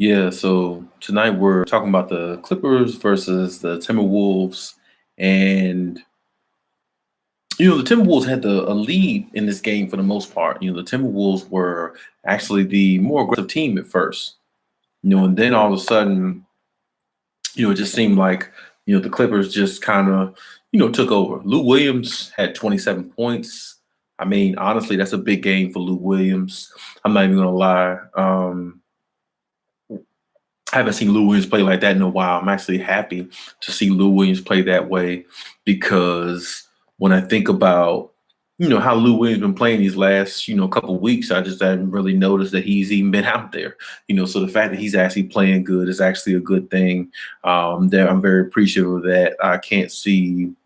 Yeah, so tonight we're talking about the Clippers versus the Timberwolves. And, the Timberwolves had a lead in this game for the most part. The Timberwolves were actually the more aggressive team at first, and then all of a sudden, it just seemed like, the Clippers just kind of, took over. Lou Williams had 27 points. I mean, honestly, that's a big game for Lou Williams. I'm not even going to lie. I haven't seen Lou Williams play like that in a while. I'm actually happy to see Lou Williams play that way because when I think about, how Lou Williams been playing these last, couple of weeks, I just haven't really noticed that he's even been out there. So the fact that he's actually playing good is actually a good thing. That I'm very appreciative of that. I can't see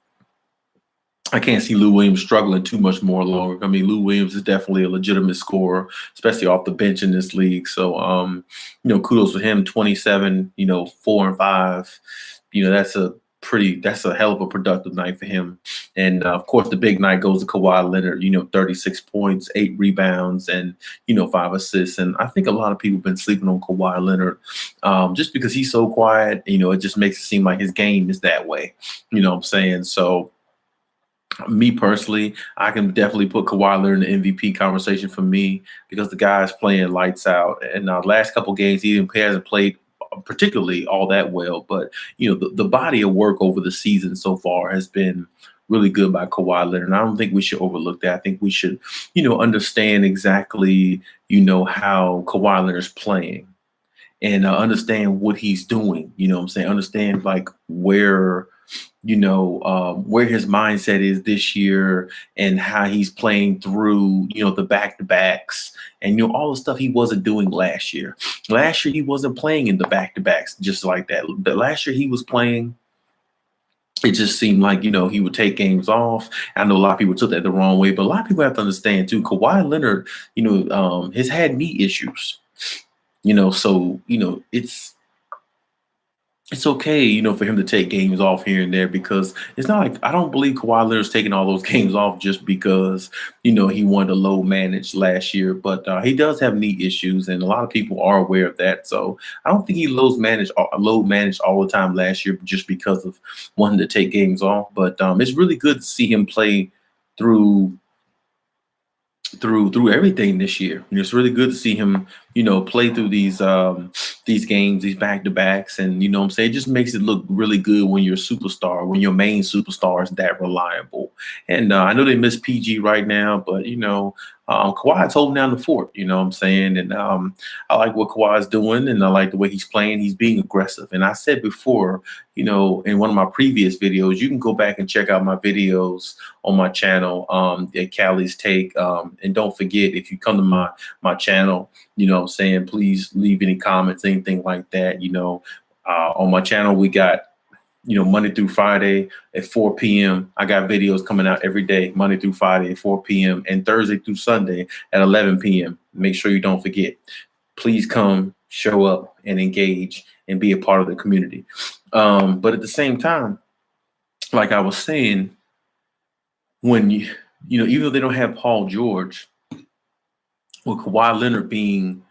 Lou Williams struggling too much more longer. I mean, Lou Williams is definitely a legitimate scorer, especially off the bench in this league. So, kudos for him. 27, 4 and 5. That's a hell of a productive night for him. And of course, the big night goes to Kawhi Leonard. 36 points, 8 rebounds, and 5 assists. And I think a lot of people have been sleeping on Kawhi Leonard, just because he's so quiet. It just makes it seem like his game is that way. You know what I'm saying? So me personally, I can definitely put Kawhi Leonard in the MVP conversation for me because the guy's playing lights out. And last couple games, hasn't played particularly all that well. But the body of work over the season so far has been really good by Kawhi Leonard. And I don't think we should overlook that. I think we should, understand exactly, how Kawhi Leonard's playing and understand what he's doing. You know what I'm saying? Understand like where his mindset is this year and how he's playing through, the back-to-backs and, all the stuff he wasn't doing last year. Last year, he wasn't playing in the back-to-backs just like that. But last year he was playing. It just seemed like, he would take games off. I know a lot of people took that the wrong way, but a lot of people have to understand too, Kawhi Leonard, has had knee issues, so, it's okay, for him to take games off here and there because it's not like I don't believe Kawhi Leonard's taking all those games off just because, he wanted to low manage last year. But he does have knee issues, and a lot of people are aware of that. So I don't think he low managed all the time last year just because of wanting to take games off. But it's really good to see him play through through everything this year. It's really good to see him, play through these games, these back-to-backs, and what I'm saying, it just makes it look really good when you're a superstar, when your main superstar is that reliable. And I know they miss PG right now, but Kawhi's holding down the fort, you know what I'm saying? And I like what Kawhi's doing, and I like the way he's playing. He's being aggressive. And I said before, in one of my previous videos, you can go back and check out my videos on my channel, at Khaliis Take. And don't forget, if you come to my channel, what I'm saying, please leave any comments, anything like that. On my channel, we got, Monday through Friday at 4 p.m. I got videos coming out every day, Monday through Friday at 4 p.m. and Thursday through Sunday at 11 p.m. Make sure you don't forget. Please come, show up, and engage and be a part of the community. But at the same time, like I was saying, when even though they don't have Paul George, with Kawhi Leonard being,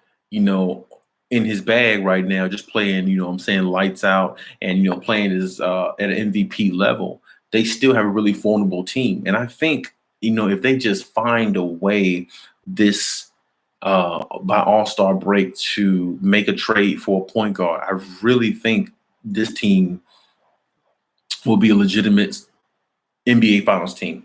in his bag right now, just playing, I'm saying, lights out and, playing his at an MVP level, they still have a really formidable team. And I think, if they just find a way this by All-Star break to make a trade for a point guard, I really think this team will be a legitimate NBA Finals team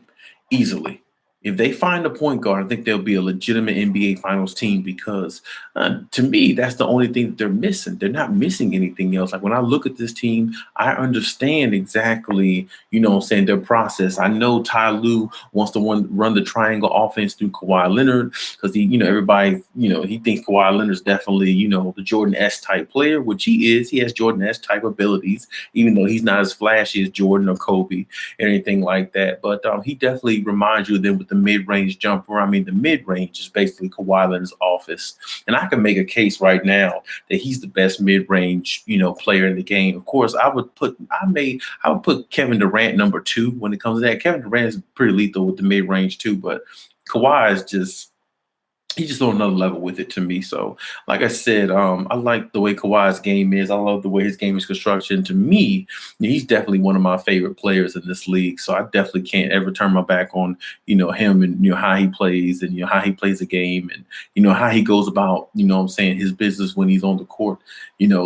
easily. If they find a point guard, I think they'll be a legitimate NBA Finals team because, to me, that's the only thing that they're missing. They're not missing anything else. Like when I look at this team, I understand exactly, what I'm saying, their process. I know Ty Lue wants to run the triangle offense through Kawhi Leonard because everybody, he thinks Kawhi Leonard's definitely, the Jordan S type player, which he is. He has Jordan S type abilities, even though he's not as flashy as Jordan or Kobe or anything like that. But he definitely reminds you of them with the mid-range jumper. I mean, the mid-range is basically Kawhi Leonard's office. And I can make a case right now that he's the best mid-range, player in the game. Of course, I would put Kevin Durant number 2 when it comes to that. Kevin Durant is pretty lethal with the mid-range too, but Kawhi is just he's just on another level with it to me. So, like I said, I like the way Kawhi's game is. I love the way his game is construction. To me, he's definitely one of my favorite players in this league. So I definitely can't ever turn my back on him and how he plays and how he plays the game and how he goes about what I'm saying, his business when he's on the court.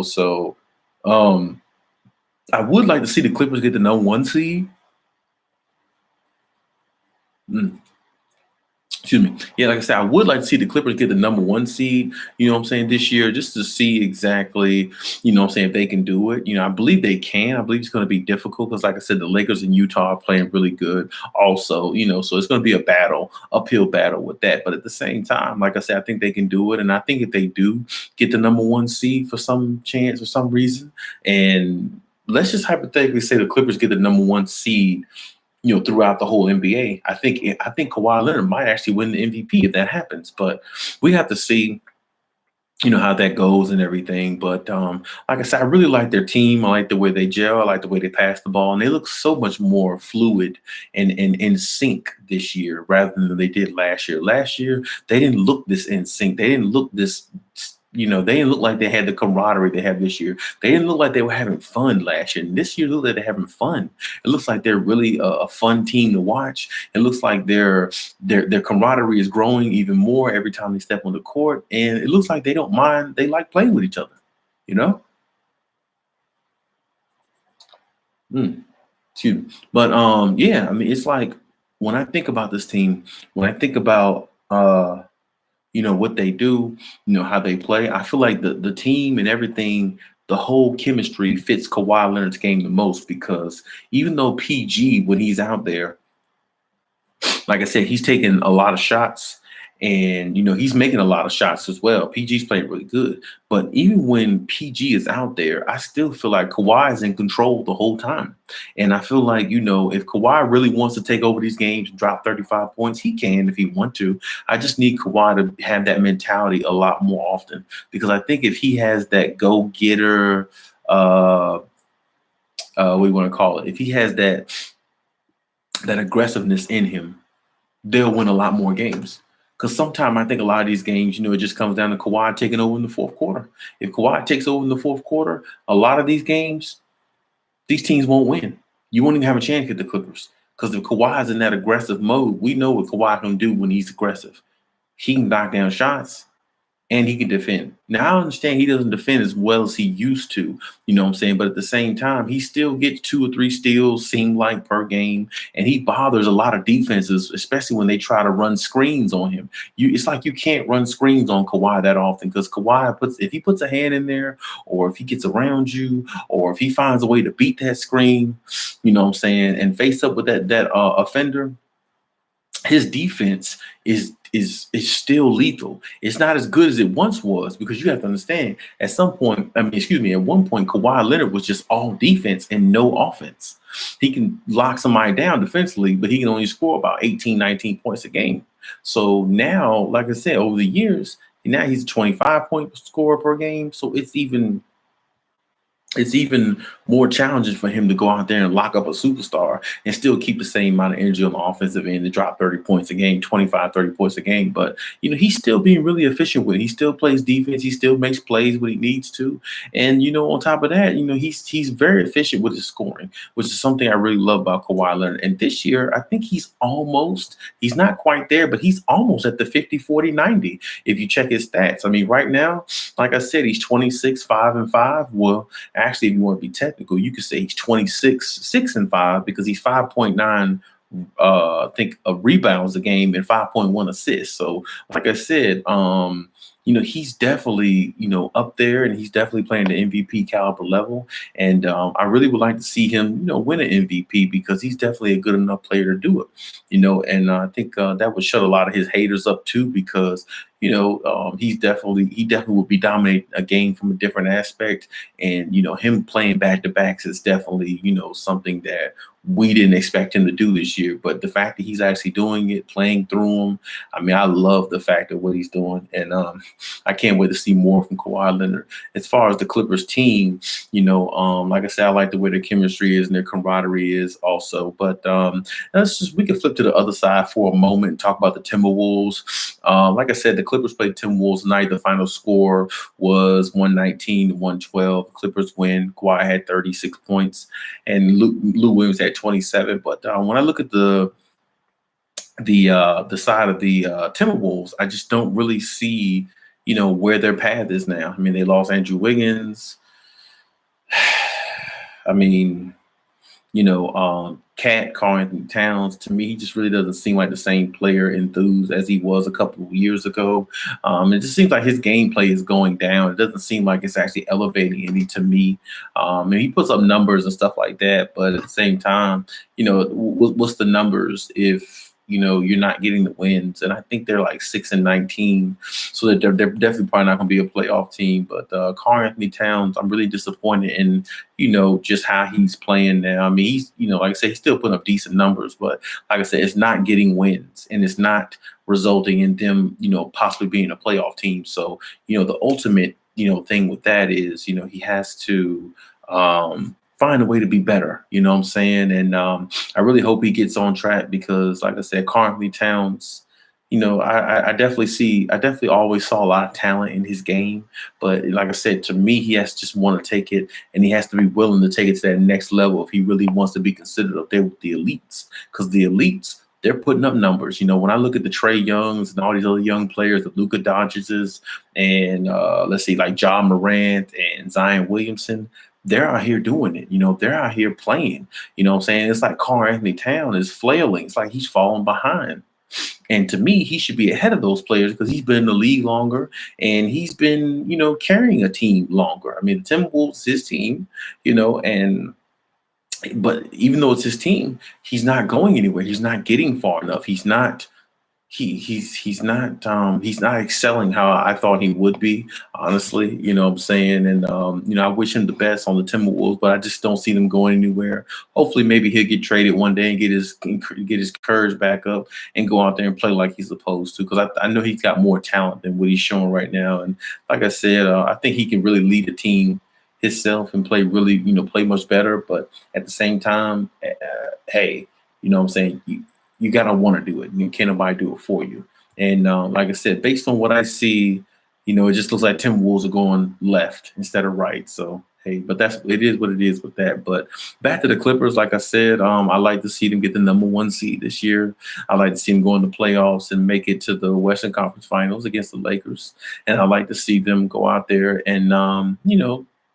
So um, I would like to see the Clippers get the #1 seed. Mm. Excuse me. Yeah, like I said, I would like to see the Clippers get the #1 seed, what I'm saying, this year, just to see exactly, what I'm saying, if they can do it. I believe they can. I believe it's going to be difficult because, like I said, the Lakers and Utah are playing really good also, so it's going to be a battle, uphill battle with that. But at the same time, like I said, I think they can do it. And I think if they do get the #1 seed for some chance, for some reason, and let's just hypothetically say the Clippers get the #1 seed throughout the whole NBA. I think Kawhi Leonard might actually win the MVP if that happens. But we have to see, how that goes and everything. But like I said, I really like their team. I like the way they gel. I like the way they pass the ball, and they look so much more fluid and in sync this year rather than they did last year. Last year they didn't look this in sync. They didn't look this. They didn't look like they had the camaraderie they have this year. They didn't look like they were having fun last year. And this year, look like they're having fun. It looks like they're really a fun team to watch. It looks like their camaraderie is growing even more every time they step on the court. And it looks like they don't mind. They like playing with each other, you know? Mm, excuse me. But yeah, I mean, it's like when I think about this team, when I think about what they do, how they play. I feel like the team and everything, the whole chemistry fits Kawhi Leonard's game the most because even though PG, when he's out there, like I said, he's taking a lot of shots and he's making a lot of shots as well. PG's playing really good. But even when PG is out there, I still feel like Kawhi is in control the whole time. And I feel like, if Kawhi really wants to take over these games and drop 35 points, he can if he wants to. I just need Kawhi to have that mentality a lot more often because I think if he has that go-getter, what do you want to call it? If he has that aggressiveness in him, they'll win a lot more games. Because sometimes I think a lot of these games, it just comes down to Kawhi taking over in the fourth quarter. If Kawhi takes over in the fourth quarter, a lot of these games, these teams won't win. You won't even have a chance to get the Clippers. Because if Kawhi's in that aggressive mode, we know what Kawhi can do when he's aggressive. He can knock down shots and he can defend. Now I understand he doesn't defend as well as he used to, what I'm saying? But at the same time, he still gets 2 or 3 steals, seem like, per game, and he bothers a lot of defenses, especially when they try to run screens on him. It's like you can't run screens on Kawhi that often because Kawhi if he puts a hand in there, or if he gets around you, or if he finds a way to beat that screen, what I'm saying, and face up with that offender, his defense is still lethal. It's not as good as it once was because you have to understand at some point, at one point, Kawhi Leonard was just all defense and no offense. He can lock somebody down defensively, but he can only score about 18, 19 points a game. So now, like I said, over the years, now he's a 25-point scorer per game. So it's even more challenging for him to go out there and lock up a superstar and still keep the same amount of energy on the offensive end to drop 30 points a game, 25, 30 points a game. But, he's still being really efficient with it. He still plays defense. He still makes plays when he needs to. And, on top of that, he's very efficient with his scoring, which is something I really love about Kawhi Leonard. And this year, I think he's not quite there, but he's almost at the 50, 40, 90 if you check his stats. I mean, right now, like I said, he's 26, 5 and 5. Well, actually, if you want to be technical, you could say he's 26, 6 and 5 because he's 5.9, I think, rebounds a game and 5.1 assists. So, like I said, he's definitely, up there and he's definitely playing the MVP caliber level. And I really would like to see him, win an MVP because he's definitely a good enough player to do it, and I think that would shut a lot of his haters up too because, he definitely will be dominating a game from a different aspect. And, him playing back-to-backs is definitely, something that we didn't expect him to do this year. But the fact that he's actually doing it, playing through them, I mean, I love the fact of what he's doing. And I can't wait to see more from Kawhi Leonard. As far as the Clippers team, like I said, I like the way their chemistry is and their camaraderie is also. But we can flip to the other side for a moment and talk about the Timberwolves. Like I said, the Clippers played Timberwolves tonight. The final score was 119-112. Clippers win. Kawhi had 36 points, and Lou Williams had 27. But when I look at the side of the Timberwolves, I just don't really see, where their path is now. I mean, they lost Andrew Wiggins. I mean, Karl Anthony Towns, to me, he just really doesn't seem like the same player enthused as he was a couple of years ago. It just seems like his gameplay is going down. It doesn't seem like it's actually elevating any to me. And he puts up numbers and stuff like that, but at the same time, what's the numbers if you're not getting the wins? And I think they're like 6-19, so that they're definitely probably not going to be a playoff team. But Karl Anthony Towns, I'm really disappointed in just how he's playing now. I mean, he's like I said, he's still putting up decent numbers, but like I said, it's not getting wins, and it's not resulting in them possibly being a playoff team. So the ultimate thing with that is he has to find a way to be better, you know what I'm saying? And I really hope he gets on track because, like I said, Karl Anthony Towns, I definitely always saw a lot of talent in his game. But like I said, to me, he has to just want to take it, and he has to be willing to take it to that next level if he really wants to be considered up there with the elites. Because the elites, they're putting up numbers. When I look at the Trae Youngs and all these other young players, the Luka Doncic's, and let's see, like Ja Morant and Zion Williamson, they're out here doing it. They're out here playing. You know what I'm saying? It's like Karl Anthony Towns is flailing. It's like he's falling behind. And to me, he should be ahead of those players because he's been in the league longer and he's been, carrying a team longer. I mean, the Timberwolves is his team, but even though it's his team, he's not going anywhere. He's not getting far enough. He's not he's not excelling how I thought he would be, honestly, what I'm saying? And I wish him the best on the Timberwolves, but I just don't see them going anywhere. Hopefully maybe he'll get traded one day and get his courage back up and go out there and play like he's supposed to, because I know he's got more talent than what he's showing right now. And like I said, I think he can really lead a team himself and play really, play much better. But at the same time, hey, what I'm saying? You got to want to do it. Can't nobody do it for you. And like I said, based on what I see, it just looks like Timberwolves are going left instead of right. So, hey, but it is what it is with that. But back to the Clippers, like I said, I like to see them get the #1 seed this year. I like to see them go in the playoffs and make it to the Western Conference Finals against the Lakers. And I like to see them go out there and,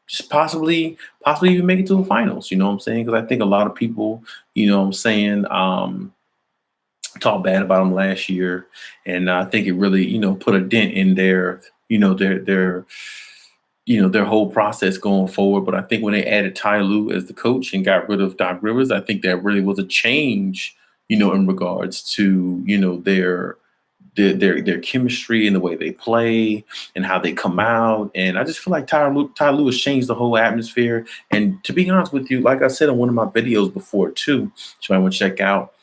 just possibly even make it to the finals. You know what I'm saying? Because I think a lot of people, talked bad about them last year, and I think it really, put a dent in their whole process going forward. But I think when they added Ty Lue as the coach and got rid of Doc Rivers, I think that really was a change, in regards to their chemistry and the way they play and how they come out. And I just feel like Ty Lue has changed the whole atmosphere. And to be honest with you, like I said in one of my videos before too, which you might want to check out,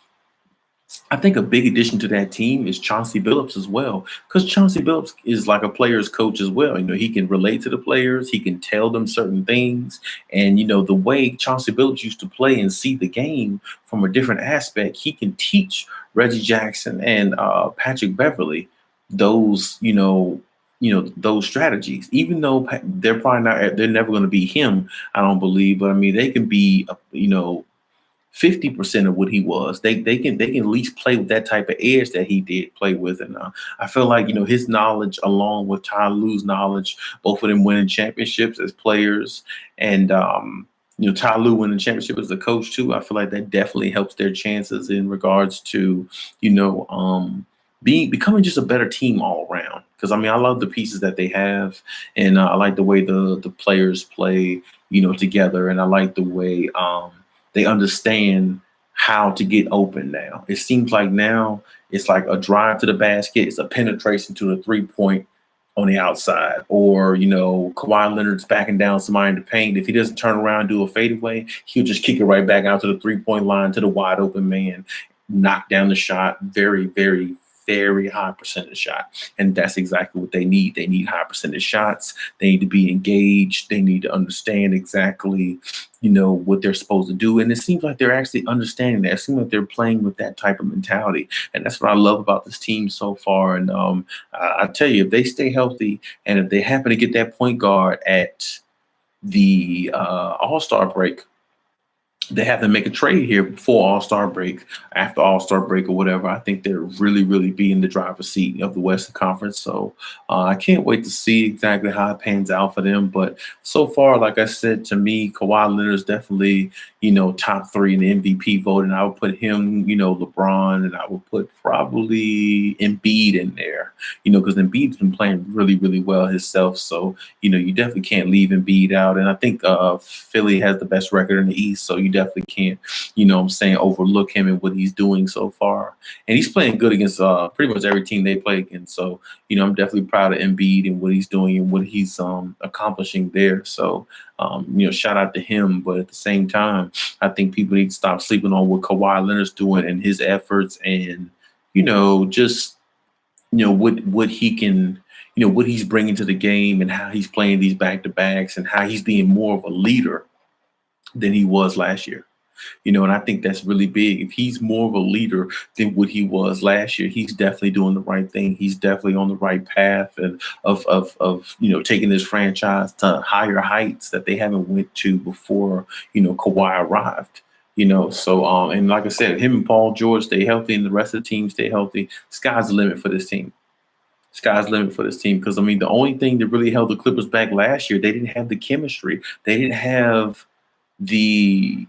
I think a big addition to that team is Chauncey Billups as well, because Chauncey Billups is like a player's coach as well. He can relate to the players. He can tell them certain things. And, the way Chauncey Billups used to play and see the game from a different aspect, he can teach Reggie Jackson and Patrick Beverley those, those strategies, even though they're never going to be him, I don't believe. But I mean, they can be, 50% of what he was. They can at least play with that type of edge that he did play with. And I feel like, his knowledge along with Ty Lue's knowledge, both of them winning championships as players, and Ty Lue winning championship as a coach too, I feel like that definitely helps their chances in regards to, becoming just a better team all around. Because I mean, I love the pieces that they have, and I like the way the players play, together, and I like the way they understand how to get open now. It seems like now it's like a drive to the basket, it's a penetration to the 3-point on the outside, or Kawhi Leonard's backing down somebody in the paint. If he doesn't turn around and do a fadeaway, he'll just kick it right back out to the 3-point line to the wide open man, knock down the shot. Very, very very high percentage shot. And that's exactly what they need. They need high percentage shots. They need to be engaged. They need to understand exactly, what they're supposed to do. And it seems like they're actually understanding that. It seems like they're playing with that type of mentality. And that's what I love about this team so far. And I tell you, if they stay healthy and if they happen to get that point guard at the All-Star break, they have to make a trade here before All-Star break, after All-Star break or whatever. I think they're really, really be in the driver's seat of the Western Conference. So I can't wait to see exactly how it pans out for them. But so far, like I said, to me, Kawhi Leonard is definitely, top 3 in the MVP voting. I would put him, LeBron, and I would put probably Embiid in there, because Embiid's been playing really, really well himself. So, you definitely can't leave Embiid out. And I think Philly has the best record in the East. So you definitely can't, overlook him and what he's doing so far. And he's playing good against pretty much every team they play against. So, I'm definitely proud of Embiid and what he's doing and what he's accomplishing there. So, shout out to him. But at the same time, I think people need to stop sleeping on what Kawhi Leonard's doing and his efforts and, just, what he can, what he's bringing to the game and how he's playing these back-to-backs and how he's being more of a leader than he was last year. And I think that's really big. If he's more of a leader than what he was last year, he's definitely doing the right thing. He's definitely on the right path and of taking this franchise to higher heights that they haven't went to before, Kawhi arrived. So and like I said, him and Paul George stay healthy and the rest of the team stay healthy. Sky's the limit for this team. Sky's the limit for this team because, the only thing that really held the Clippers back last year, they didn't have the chemistry. They didn't have the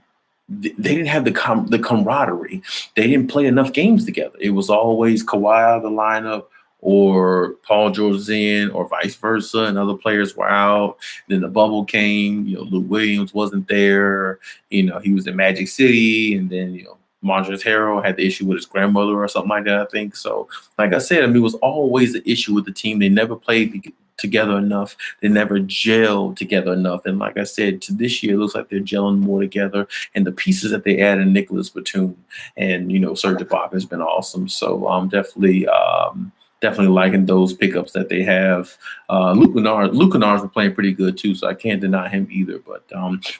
camaraderie. They didn't play enough games together. It was always Kawhi out of the lineup or Paul George was in or vice versa, and other players were out. Then the bubble came, Lou Williams wasn't there. He was in Magic City, and then, Montrezl Harrell had the issue with his grandmother or something like that, I think. So, like I said, it was always the issue with the team. They never played together enough. They never gelled together enough. And like I said, to this year, it looks like they're gelling more together. And the pieces that they added, Nicholas Batum and, Serge Ibaka has been awesome. So I'm definitely liking those pickups that they have. Luke Kennard's been playing pretty good too, so I can't deny him either. But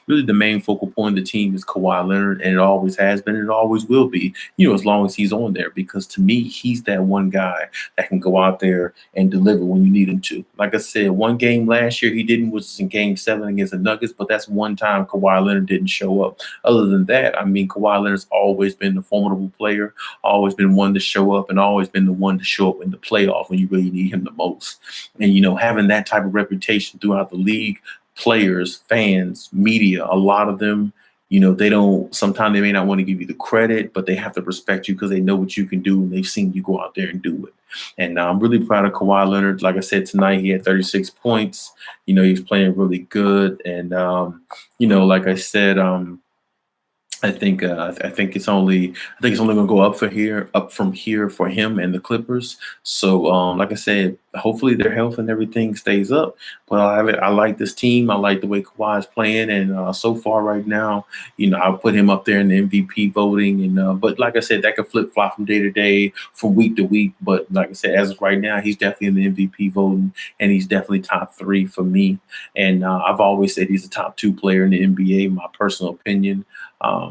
really the main focal point of the team is Kawhi Leonard, and it always has been and it always will be, as long as he's on there. Because to me, he's that one guy that can go out there and deliver when you need him to. Like I said, one game last year he didn't, was in Game 7 against the Nuggets, but that's one time Kawhi Leonard didn't show up. Other than that, Kawhi Leonard's always been the formidable player, always been one to show up, and always been the one to show up in the playoff when you really need him the most. And, having that type of reputation throughout the league, players, fans, media, a lot of them, sometimes they may not want to give you the credit, but they have to respect you because they know what you can do and they've seen you go out there and do it. And I'm really proud of Kawhi Leonard. Like I said, tonight he had 36 points. He's playing really good. And, like I said, I think it's only going to go up from here for him and the Clippers. So like I said, hopefully their health and everything stays up. But I like this team. I like the way Kawhi is playing, and so far right now, I'll put him up there in the MVP voting. And but like I said, that could flip flop from day to day, from week to week. But like I said, as of right now, he's definitely in the MVP voting, and he's definitely top 3 for me. And I've always said he's a top 2 player in the NBA, my personal opinion.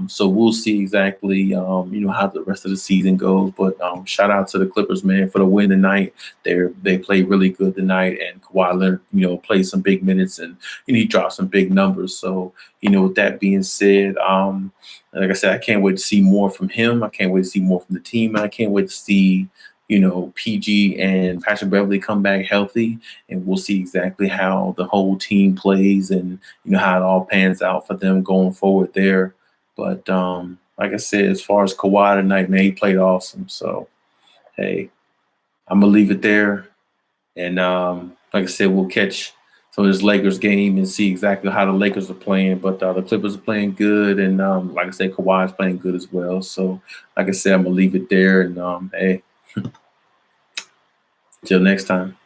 So we'll see exactly, how the rest of the season goes. But shout out to the Clippers, man, for the win tonight. They played really good tonight, and Kawhi Leonard, played some big minutes and he dropped some big numbers. So, with that being said, like I said, I can't wait to see more from him. I can't wait to see more from the team. I can't wait to see, PG and Patrick Beverley come back healthy, and we'll see exactly how the whole team plays and, how it all pans out for them going forward there. But like I said, as far as Kawhi tonight, man, he played awesome. So, hey, I'm going to leave it there. And like I said, we'll catch some of this Lakers game and see exactly how the Lakers are playing. But the Clippers are playing good. And like I said, Kawhi is playing good as well. So, like I said, I'm going to leave it there. And hey, until next time.